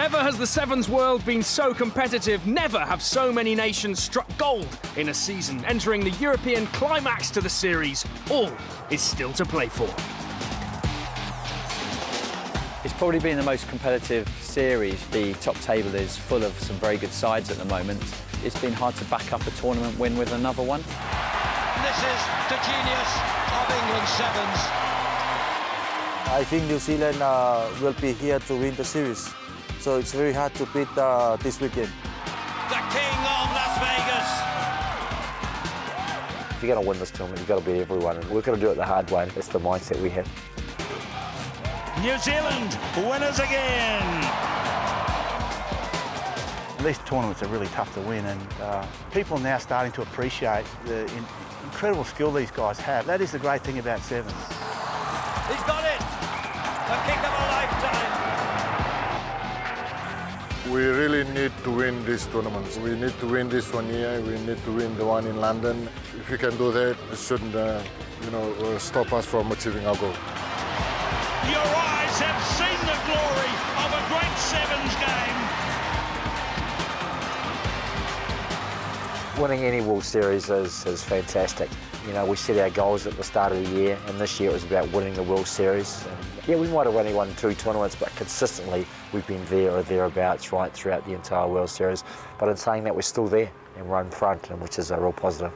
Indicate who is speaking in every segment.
Speaker 1: Never has the Sevens World been so competitive, never have so many nations struck gold in a season, entering the European climax to the series. All is still to play for.
Speaker 2: It's probably been the most competitive series. The top table is full of some very good sides at the moment. It's been hard to back up a tournament win with another one.
Speaker 3: This is the genius of England Sevens.
Speaker 4: I think New Zealand will be here to win the series. So it's very hard to beat this weekend.
Speaker 3: The king of Las Vegas.
Speaker 5: If you're going to win this tournament, you've got to beat everyone, and we're going to do it the hard way. That's the mindset we have.
Speaker 6: New Zealand, winners again.
Speaker 7: These tournaments are really tough to win, and people are now starting to appreciate the incredible skill these guys have. That is the great thing about Sevens.
Speaker 3: He's got it. The kick of a lifetime.
Speaker 8: We really need to win these tournaments. We need to win this one here. We need to win the one in London. If we can do that, it shouldn't, stop us from achieving our goal.
Speaker 6: Your eyes have seen the glory of a great Sevens game.
Speaker 5: Winning any World Series is fantastic. You know, we set our goals at the start of the year, and this year it was about winning the World Series. And yeah, we might have only won 2 tournaments, but consistently we've been there or thereabouts right throughout the entire World Series. But in saying that, we're still there and we're in front, and which is a real positive.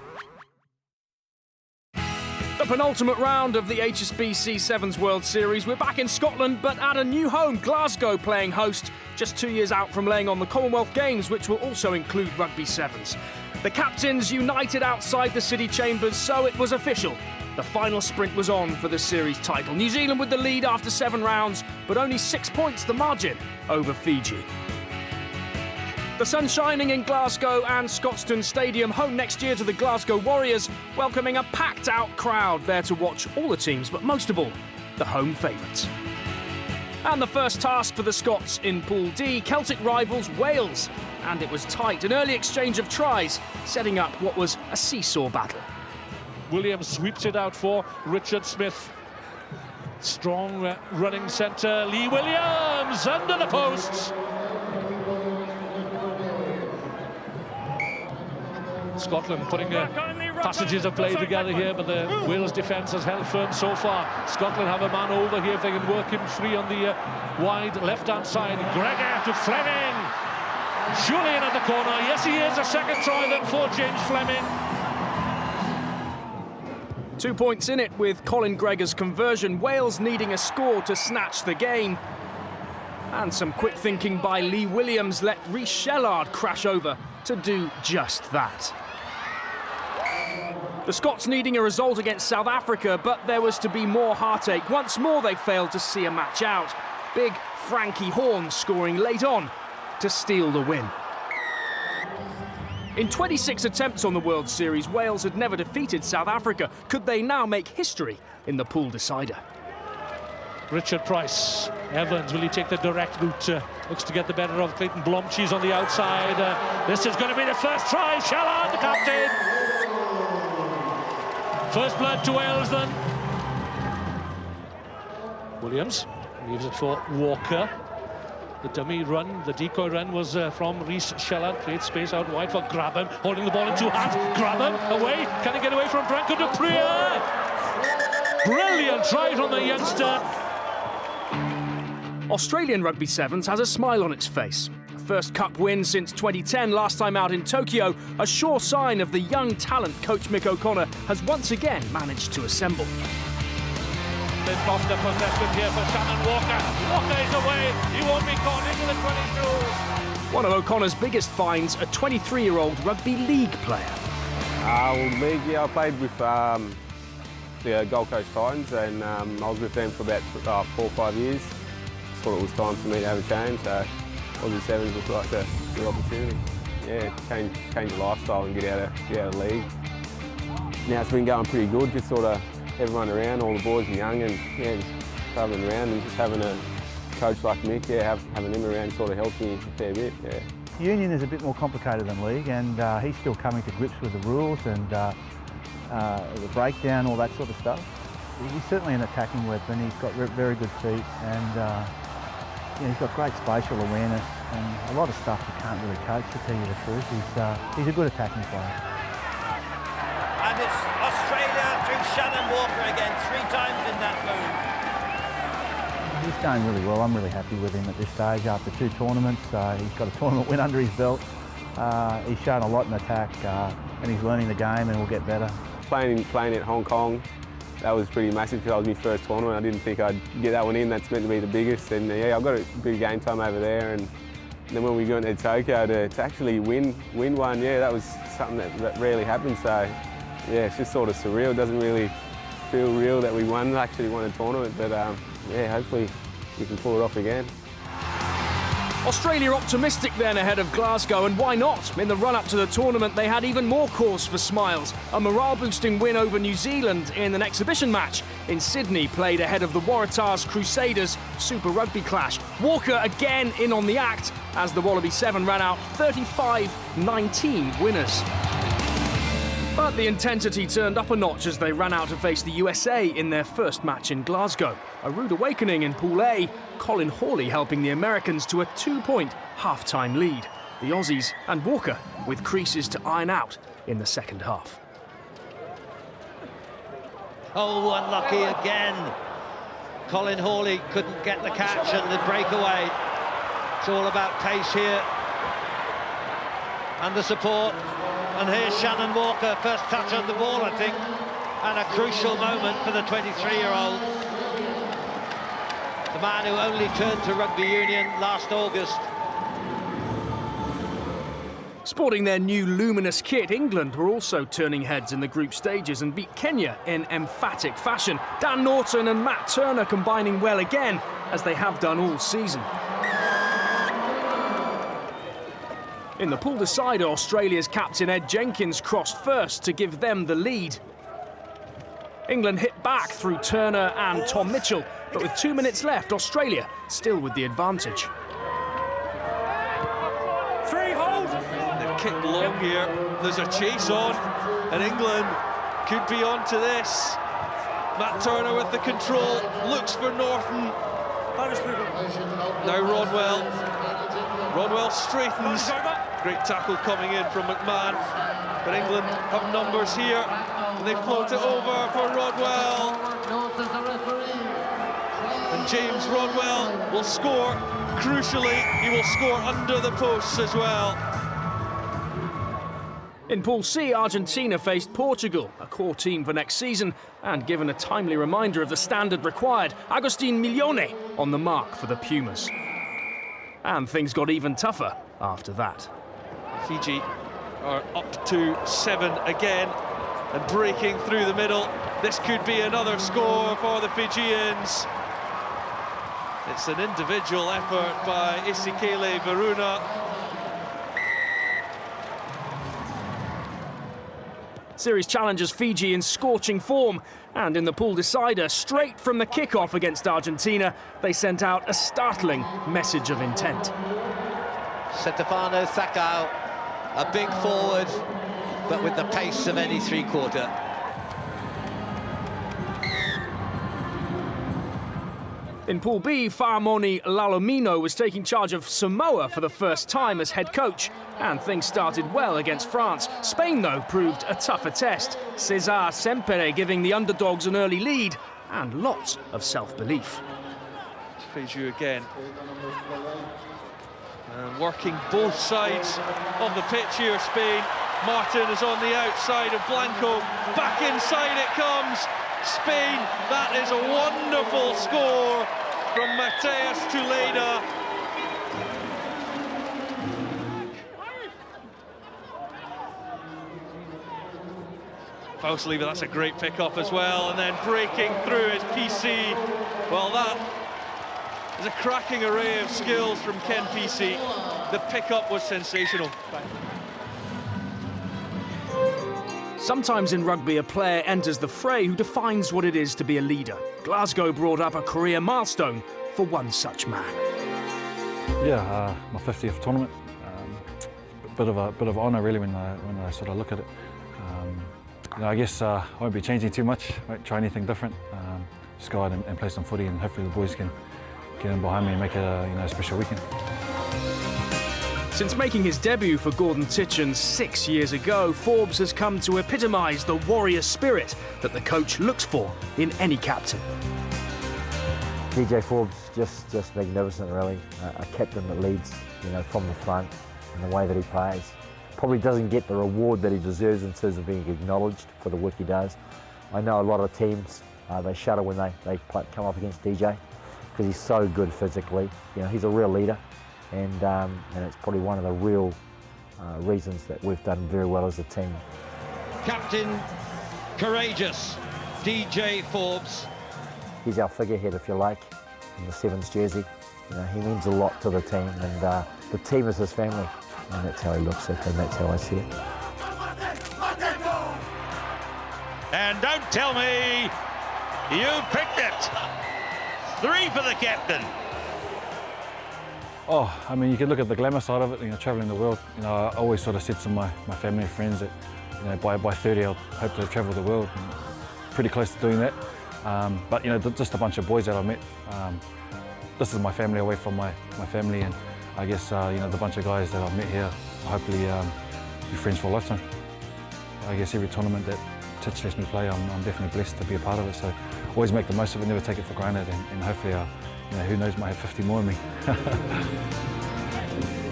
Speaker 1: The penultimate round of the HSBC Sevens World Series. We're back in Scotland, but at a new home, Glasgow playing host, just 2 years out from laying on the Commonwealth Games, which will also include Rugby Sevens. The captains united outside the city chambers, so it was official. The final sprint was on for the series title. New Zealand with the lead after 7 rounds, but only 6 points the margin over Fiji. The sun shining in Glasgow and Scotstoun Stadium, home next year to the Glasgow Warriors, welcoming a packed-out crowd there to watch all the teams, but most of all, the home favourites. And the first task for the Scots in Pool D, Celtic rivals Wales. And it was tight, an early exchange of tries, setting up what was a seesaw battle.
Speaker 9: Williams sweeps it out for Richard Smith. Strong running centre, Lee Williams under the posts. Scotland putting passages of play together here, but the Wales defence has held firm so far. Scotland have a man over here if they can work him free on the wide left-hand side. Gregor to Fleming. Julian at the corner. Yes, he is. A second try then for James Fleming.
Speaker 1: 2 points in it with Colin Gregor's conversion. Wales needing a score to snatch the game. And some quick thinking by Lee Williams let Rhys Shellard crash over to do just that. The Scots needing a result against South Africa, but there was to be more heartache. Once more they failed to see a match out. Big Frankie Horn scoring late on to steal the win. In 26 attempts on the World Series, Wales had never defeated South Africa. Could they now make history in the pool decider?
Speaker 9: Richard Price. Evans, will he take the direct route? Looks to get the better of Clayton Blomcheese on the outside. This is going to be the first try. Shallard, the captain. First blood to Wales then. Williams leaves it for Walker. The dummy run, the decoy run was from Rhys Shellard. Create space out wide for Grabham, holding the ball in 2 hands. Grabham away. Can he get away from Branko de Pree? Brilliant try from the youngster.
Speaker 1: Australian Rugby Sevens has a smile on its face. First cup win since 2010, last time out in Tokyo, a sure sign of the young talent coach Mick O'Connor has once again managed to assemble.
Speaker 9: They've lost the possession here for Shannon Walker. Walker is away, he won't be caught into the 22.
Speaker 1: One of O'Connor's biggest finds, a 23-year-old rugby league player.
Speaker 10: League, yeah, I played with the Gold Coast Titans, and I was with them for about 4 or 5 years. Thought it was time for me to have a change, so Aussie Sevens looked like a good opportunity. Yeah, change the lifestyle and get out of the league. Now it's been going pretty good, just sort of everyone around, all the boys and young, and yeah, just travelling around and just having a coach like Mick, yeah, having him around sort of helps me a fair bit, yeah.
Speaker 7: Union is a bit more complicated than league, and he's still coming to grips with the rules and the breakdown, all that sort of stuff. He's certainly an attacking weapon. He's got very good feet, and he's got great spatial awareness. and a lot of stuff you can't really coach, to tell you the truth. He's a good attacking player.
Speaker 3: And it's Australia through Shannon Walker again, 3 times in that move.
Speaker 7: He's going really well. I'm really happy with him at this stage. After 2 tournaments, he's got a tournament win under his belt. He's shown a lot in attack, and he's learning the game, and will get better.
Speaker 10: Playing at Hong Kong, that was pretty massive because that was my first tournament. I didn't think I'd get that one in. That's meant to be the biggest, and yeah, I got a bit of game time over there. And then when we got into Tokyo to actually win one, yeah, that was something that rarely happens. So yeah, it's just sort of surreal. It doesn't really feel real that we actually won a tournament, but yeah, hopefully we can pull it off again.
Speaker 1: Australia optimistic then ahead of Glasgow, and why not? In the run-up to the tournament, they had even more cause for smiles. A morale-boosting win over New Zealand in an exhibition match in Sydney, played ahead of the Waratahs Crusaders Super Rugby clash. Walker again in on the act as the Wallaby 7 ran out 35-19 winners. But the intensity turned up a notch as they ran out to face the USA in their first match in Glasgow. A rude awakening in Pool A, Colin Hawley helping the Americans to a 2-point half-time lead. The Aussies and Walker with creases to iron out in the second half.
Speaker 3: Oh, unlucky again. Colin Hawley couldn't get the catch and the breakaway. It's all about pace here and the support. And here's Shannon Walker, first touch on the ball, I think, and a crucial moment for the 23-year-old. The man who only turned to rugby union last August.
Speaker 1: Sporting their new luminous kit, England were also turning heads in the group stages and beat Kenya in emphatic fashion. Dan Norton and Matt Turner combining well again, as they have done all season. In the pool decider, Australia's captain Ed Jenkins crossed first to give them the lead. England hit back through Turner and Tom Mitchell, but with 2 minutes left, Australia still with the advantage.
Speaker 9: They've kicked long here. There's a chase on, and England could be on to this. Matt Turner with the control, looks for Norton. Now Rodwell straightens. Great tackle coming in from McMahon, but England have numbers here, and they float it over for Rodwell. And James Rodwell will score. Crucially, he will score under the posts as well.
Speaker 1: In Pool C, Argentina faced Portugal, a core team for next season, and given a timely reminder of the standard required, Agustin Milione on the mark for the Pumas. And things got even tougher after that.
Speaker 9: Fiji are up to 7 again and breaking through the middle. This could be another score for the Fijians. It's an individual effort by Isikele Varuna.
Speaker 1: Series challengers Fiji in scorching form, and in the pool decider, straight from the kickoff against Argentina, they sent out a startling message of intent.
Speaker 3: Stefano Sakau, a big forward, but with the pace of any three-quarter.
Speaker 1: In Pool B, Faamoni Lalomino was taking charge of Samoa for the first time as head coach, and things started well against France. Spain, though, proved a tougher test. Cesar Sempere giving the underdogs an early lead and lots of self-belief.
Speaker 9: Fiji again. And working both sides of the pitch here, Spain. Martin is on the outside of Blanco. Back inside it comes. Spain, that is a wonderful score from Mateus Tuleda. Faustliebe, that's a great pick-up as well, and then breaking through is PC. Well, that is a cracking array of skills from Ken PC. The pick-up was sensational.
Speaker 1: Sometimes in rugby, a player enters the fray who defines what it is to be a leader. Glasgow brought up a career milestone for one such man.
Speaker 11: Yeah, my 50th tournament. Bit of honour really when I sort of look at it. You know, I guess I won't be changing too much. Won't try anything different. Just go out and play some footy, and hopefully the boys can get in behind me and make it a special weekend.
Speaker 1: Since making his debut for Gordon Titchin 6 years ago, Forbes has come to epitomise the warrior spirit that the coach looks for in any captain.
Speaker 5: DJ Forbes, just magnificent really. A captain that leads, you know, from the front in the way that he plays. Probably doesn't get the reward that he deserves in terms of being acknowledged for the work he does. I know a lot of teams, they shudder when they come up against DJ because he's so good physically. You know, he's a real leader. And it's probably one of the real reasons that we've done very well as a team.
Speaker 3: Captain courageous, DJ Forbes.
Speaker 5: He's our figurehead, if you like, in the Sevens jersey. You know, he means a lot to the team, and the team is his family. And that's how he looks at it, and that's how I see it.
Speaker 6: And don't tell me you picked it. 3 for the captain.
Speaker 11: Oh, I mean, you could look at the glamour side of it, you know, travelling the world. You know, I always sort of said to my family and friends that, you know, by 30 I'll hope to travel the world. And pretty close to doing that. But, you know, just a bunch of boys that I met. This is my family away from my family, and I guess, you know, the bunch of guys that I've met here, I'll hopefully be friends for a lifetime. I guess every tournament that Titch lets me play, I'm definitely blessed to be a part of it. So always make the most of it, never take it for granted, and hopefully, you know, who knows, might have 50 more in me.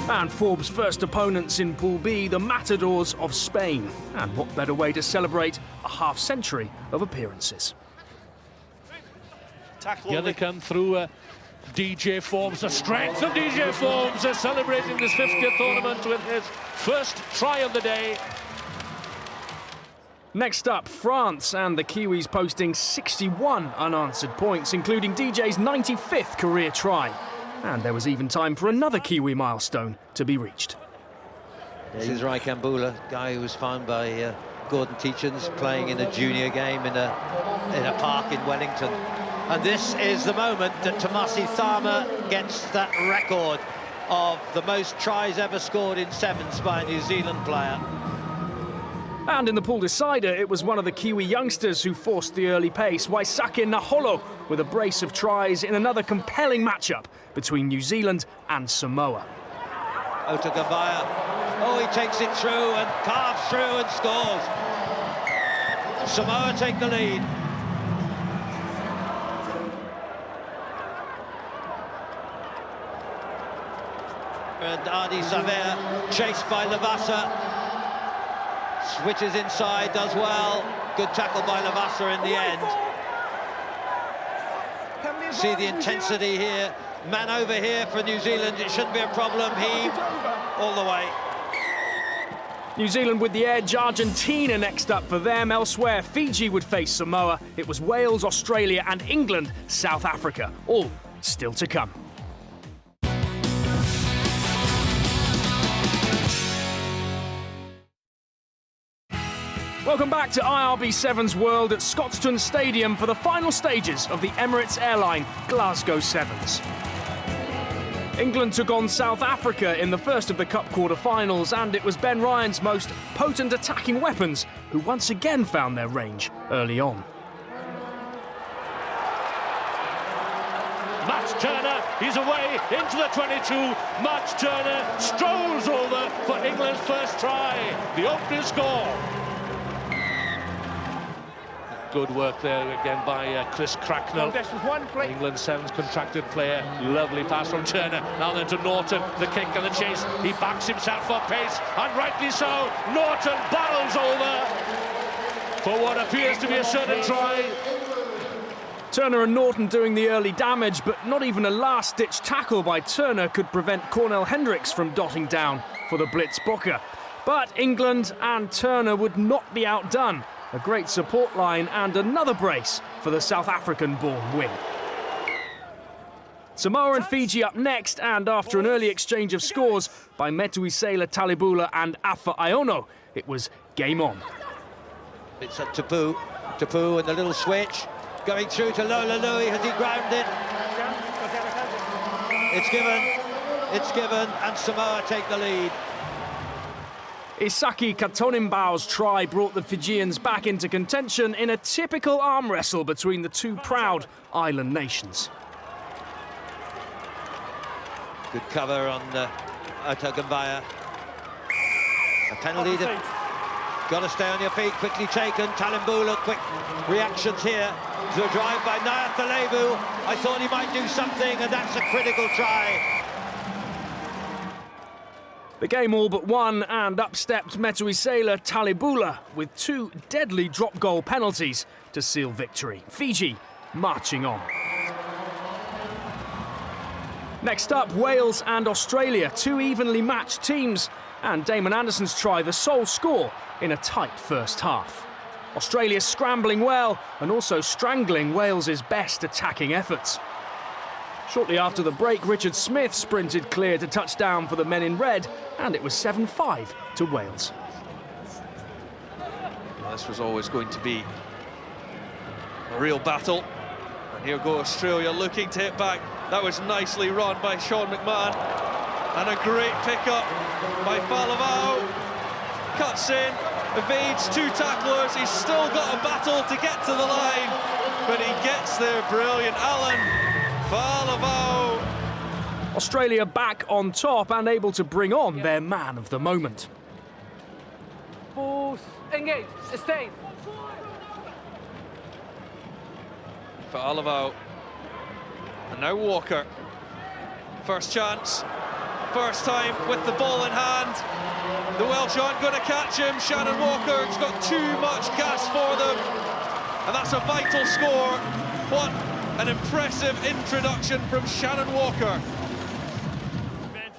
Speaker 1: And Forbes' first opponents in Pool B, the Matadors of Spain. And what better way to celebrate a half-century of appearances.
Speaker 9: Here they come through DJ Forbes. The strength of DJ Forbes is celebrating this 50th tournament with his first try of the day.
Speaker 1: Next up, France, and the Kiwis posting 61 unanswered points, including DJ's 95th career try. And there was even time for another Kiwi milestone to be reached.
Speaker 3: This is Rai Kambula, guy who was found by Gordon Titchin playing in a junior game in a park in Wellington. And this is the moment that Tomasi Thama gets that record of the most tries ever scored in sevens by a New Zealand player.
Speaker 1: And in the pool decider, it was one of the Kiwi youngsters who forced the early pace, Waisake Naholo, with a brace of tries in another compelling matchup between New Zealand and Samoa.
Speaker 3: Otagabaya, oh, he takes it through and carves through and scores. Samoa take the lead. And Adi Savea, chased by Lavassa. Switches inside, does well. Good tackle by Lavassa in the end. See the intensity here. Man over here for New Zealand. It shouldn't be a problem. Heave all the way.
Speaker 1: New Zealand with the edge. Argentina next up for them. Elsewhere, Fiji would face Samoa. It was Wales, Australia and England, South Africa. All still to come. Welcome back to IRB Sevens World at Scotstoun Stadium for the final stages of the Emirates Airline Glasgow Sevens. England took on South Africa in the first of the Cup quarter-finals, and it was Ben Ryan's most potent attacking weapons who once again found their range early on.
Speaker 9: Matt Turner, he's away into the 22. Matt Turner strolls over for England's first try. The opening score. Good work there again by Chris Cracknell, England Sevens contracted player. Lovely pass from Turner. Now then to Norton, the kick and the chase. He backs himself for pace, and rightly so. Norton barrels over for what appears to be a certain try.
Speaker 1: Turner and Norton doing the early damage, but not even a last-ditch tackle by Turner could prevent Cornel Hendricks from dotting down for the Blitzbokke. But England and Turner would not be outdone. A great support line and another brace for the South African-born wing. Samoa and Fiji up next, and after an early exchange of scores by Metuisela Talibula and Afa Iono, it was game on.
Speaker 3: It's a Tapu and the little switch. Going through to Lola Louis, has he ground it? It's given, and Samoa take the lead.
Speaker 1: Isaki Katonimbao's try brought the Fijians back into contention in a typical arm wrestle between the two proud island nations.
Speaker 3: Good cover on Otagunbaya. A penalty. Got to stay on your feet. Quickly taken. Talimbula, quick reactions here. To a drive by Nyatalevu. I thought he might do something, and that's a critical try.
Speaker 1: The game all but won, and up-stepped Metuisela Talibula with 2 deadly drop goal penalties to seal victory. Fiji marching on. Next up, Wales and Australia, 2 evenly matched teams, and Damon Anderson's try the sole score in a tight first half. Australia scrambling well and also strangling Wales's best attacking efforts. Shortly after the break, Richard Smith sprinted clear to touchdown for the men in red, and it was 7-5 to Wales.
Speaker 12: This was always going to be a real battle. And here go Australia looking to hit back. That was nicely run by Sean McMahon. And a great pickup by Falavau. Cuts in, evades 2 tacklers. He's still got a battle to get to the line, but he gets there brilliant. Alan Falavau.
Speaker 1: Australia back on top and able to bring on their man of the moment.
Speaker 13: Balls, engage, sustain.
Speaker 12: Falavau. And now Walker. First chance. First time with the ball in hand. The Welsh aren't going to catch him. Shannon Walker's got too much gas for them. And that's a vital score. What an impressive introduction from Shannon Walker.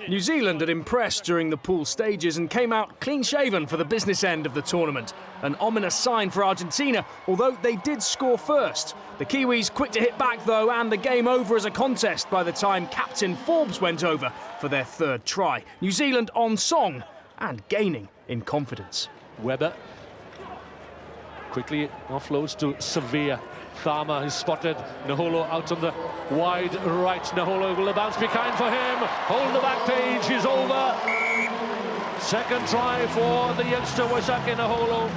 Speaker 1: New Zealand had impressed during the pool stages and came out clean-shaven for the business end of the tournament. An ominous sign for Argentina, although they did score first. The Kiwis quick to hit back though, and the game over as a contest by the time Captain Forbes went over for their 3rd try. New Zealand on song and gaining in confidence.
Speaker 9: Webber quickly offloads to Sevilla. Tharma is spotted. Naholo out on the wide right. Naholo will bounce behind for him. Hold the back page is over. 2nd try for the youngster Waisake Naholo.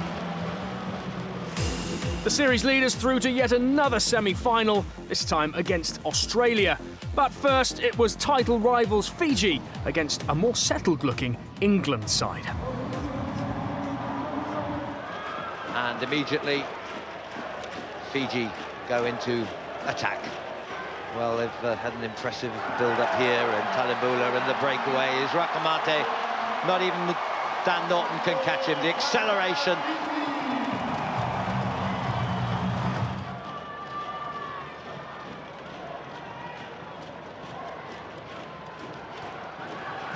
Speaker 1: The series leaders through to yet another semi-final, this time against Australia. But first, it was title rivals Fiji against a more settled-looking England side.
Speaker 3: And immediately, Fiji go into attack. Well, they've had an impressive build-up here, and Talimbula and the breakaway is Rakamate. Not even Dan Norton can catch him. The acceleration.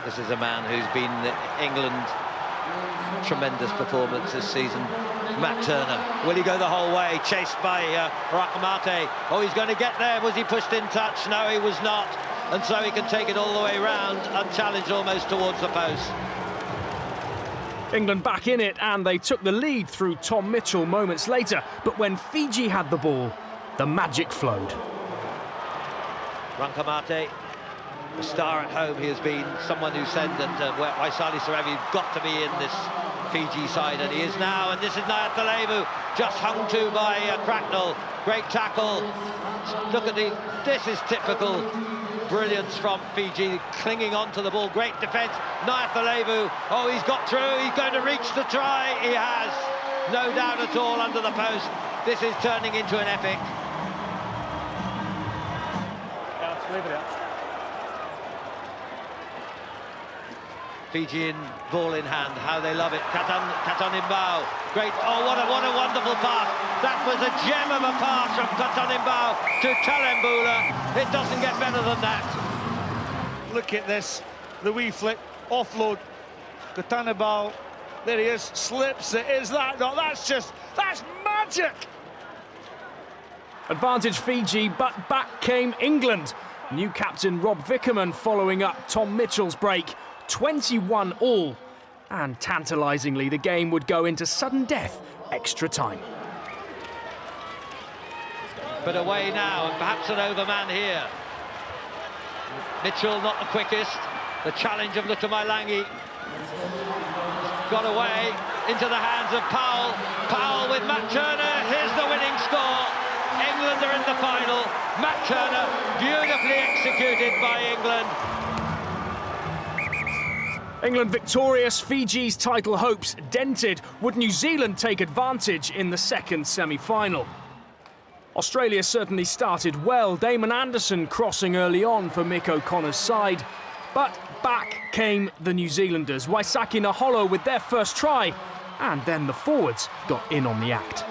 Speaker 3: This is a man who's been England tremendous performance this season. Matt Turner, will he go the whole way? Chased by Rakamate. Oh, he's going to get there. Was he pushed in touch? No, he was not. And so he can take it all the way round, unchallenged almost towards the post.
Speaker 1: England back in it, and they took the lead through Tom Mitchell moments later. But when Fiji had the ball, the magic flowed.
Speaker 3: Rakamate, a star at home. He has been someone who said that Waisale Saravi got to be in this Fiji side, and he is now. And this is Nyatalevu, just hung to by Cracknell. Great tackle. Look at this is typical brilliance from Fiji, clinging on to the ball. Great defence. Nyatalevu, oh, he's got through. He's going to reach the try. He has, no doubt at all, under the post. This is turning into an epic.
Speaker 13: Leave it out.
Speaker 3: Fijian ball in hand, how they love it. Katanimbau, great, oh, what a wonderful pass. That was a gem of a pass from Katanimbau to Talembula. It doesn't get better than that.
Speaker 6: Look at this, the wee flick, offload. Katanimbau, there he is, slips it. Is that not? That's magic!
Speaker 1: Advantage Fiji, but back came England. New captain Rob Vickerman following up Tom Mitchell's break. 21 all, and tantalisingly the game would go into sudden death extra time.
Speaker 3: But away now, and perhaps an overman here. Mitchell not the quickest. The challenge of Lutumailangi got away into the hands of Powell. Powell with Matt Turner. Here's the winning score. England are in the final. Matt Turner, beautifully executed by England.
Speaker 1: England victorious, Fiji's title hopes dented. Would New Zealand take advantage in the second semi-final? Australia certainly started well, Damon Anderson crossing early on for Mick O'Connor's side. But back came the New Zealanders, Waisaki Naholo with their first try, and then the forwards got in on the act.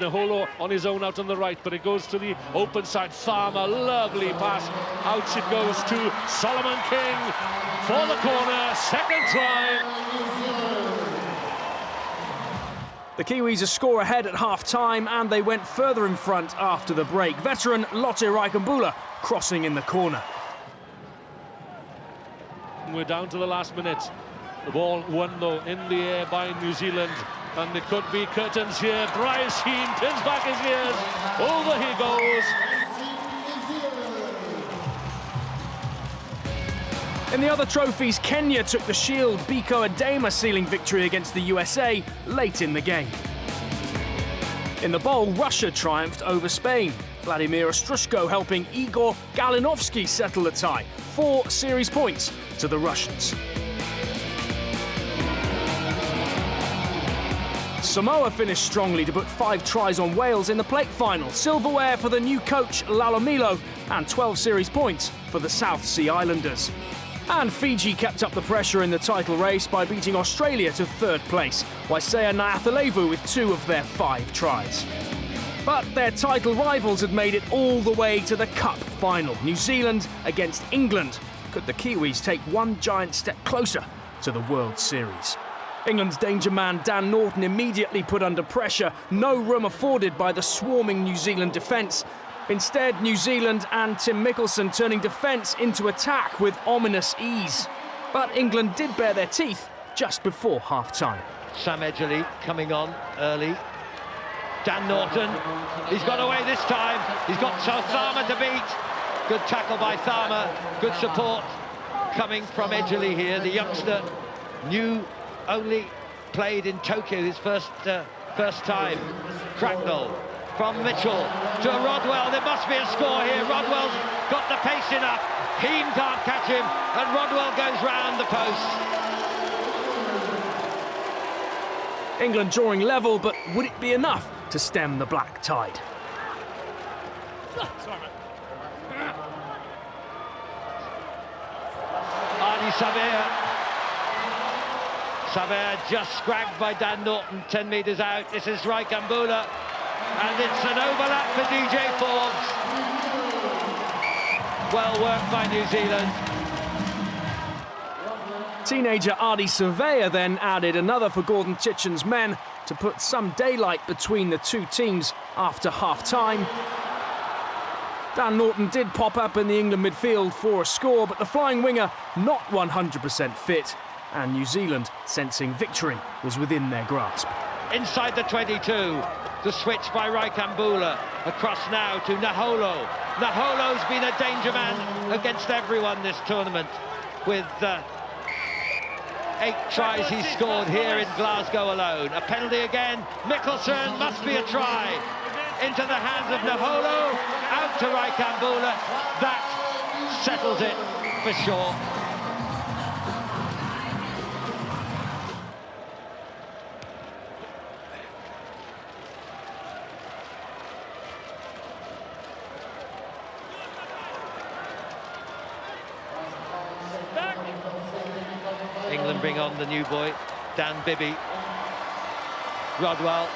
Speaker 9: Naholo on his own out on the right, but it goes to the open side. Farmer, lovely pass. Out it goes to Solomon King for the corner, second try.
Speaker 1: The Kiwis a score ahead at half-time, and they went further in front after the break. Veteran Lotte Raikambula crossing in the corner.
Speaker 9: We're down to the last minute. The ball won, though, in the air by New Zealand. And it could be curtains here. Bryce Hean pins back his ears. Over he goes.
Speaker 1: In the other trophies, Kenya took the shield. Biko Adema sealing victory against the USA late in the game. In the bowl, Russia triumphed over Spain. Vladimir Ostrushko helping Igor Galinovsky settle the tie. 4 series points to the Russians. Samoa finished strongly to put 5 tries on Wales in the plate final. Silverware for the new coach Lalomilo and 12 series points for the South Sea Islanders. And Fiji kept up the pressure in the title race by beating Australia to 3rd place, Waisea Nyathalevu with 2 of their 5 tries. But their title rivals had made it all the way to the Cup final. New Zealand against England. Could the Kiwis take one giant step closer to the World Series? England's danger man Dan Norton immediately put under pressure, no room afforded by the swarming New Zealand defence. Instead, New Zealand and Tim Mickelson turning defence into attack with ominous ease. But England did bare their teeth just before half-time.
Speaker 3: Sam Edgerly coming on early. Dan Norton, he's got away this time. He's got Tharma to beat. Good tackle by Tharma, good support coming from Edgerly here, the youngster, new. Only played in Tokyo his first time. Cracknell from Mitchell to Rodwell. There must be a score here. Rodwell's got the pace enough. Hean can't catch him, and Rodwell goes round the post.
Speaker 1: England drawing level, but would it be enough to stem the black tide?
Speaker 3: Arnie Savea. Savea just scragged by Dan Norton, 10 metres out. This is Raikambula, and it's an overlap for DJ Forbes. Well worked by New Zealand.
Speaker 1: Teenager Arnie Savea then added another for Gordon Chitchen's men to put some daylight between the two teams after half-time. Dan Norton did pop up in the England midfield for a score, but the flying winger not 100% fit. And New Zealand, sensing victory was within their grasp.
Speaker 3: Inside the 22, the switch by Raikambula, across now to Naholo. Naholo's been a danger man against everyone this tournament, with 8 tries he's scored here in Glasgow alone. A penalty again, Mickelson, must be a try. Into the hands of Naholo, out to Raikambula. That settles it for sure. England bring on the new boy, Dan Bibby. Rodwell,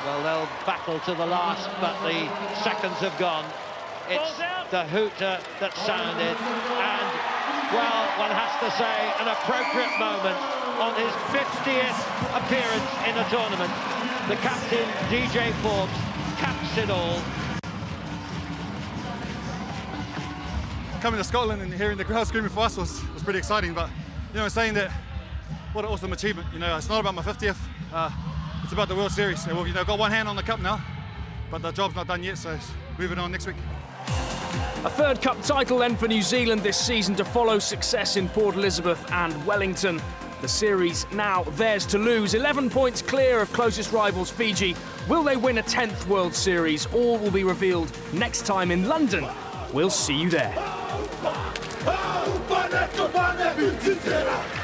Speaker 3: well, they'll battle to the last, but the seconds have gone. It's the hooter that sounded, and, well, one has to say, an appropriate moment on his 50th appearance in a tournament. The captain, DJ Forbes, caps it all.
Speaker 14: Coming to Scotland and hearing the crowd screaming for us was pretty exciting, but, you know, saying that what an awesome achievement. You know, it's not about my 50th, it's about the World Series. So we've, you know, got one hand on the cup now, but the job's not done yet, so moving on next week.
Speaker 1: A 3rd cup title then for New Zealand this season to follow success in Port Elizabeth and Wellington. The series now theirs to lose, 11 points clear of closest rivals Fiji. Will they win a 10th World Series? All will be revealed next time in London. We'll see you there.
Speaker 15: Untitled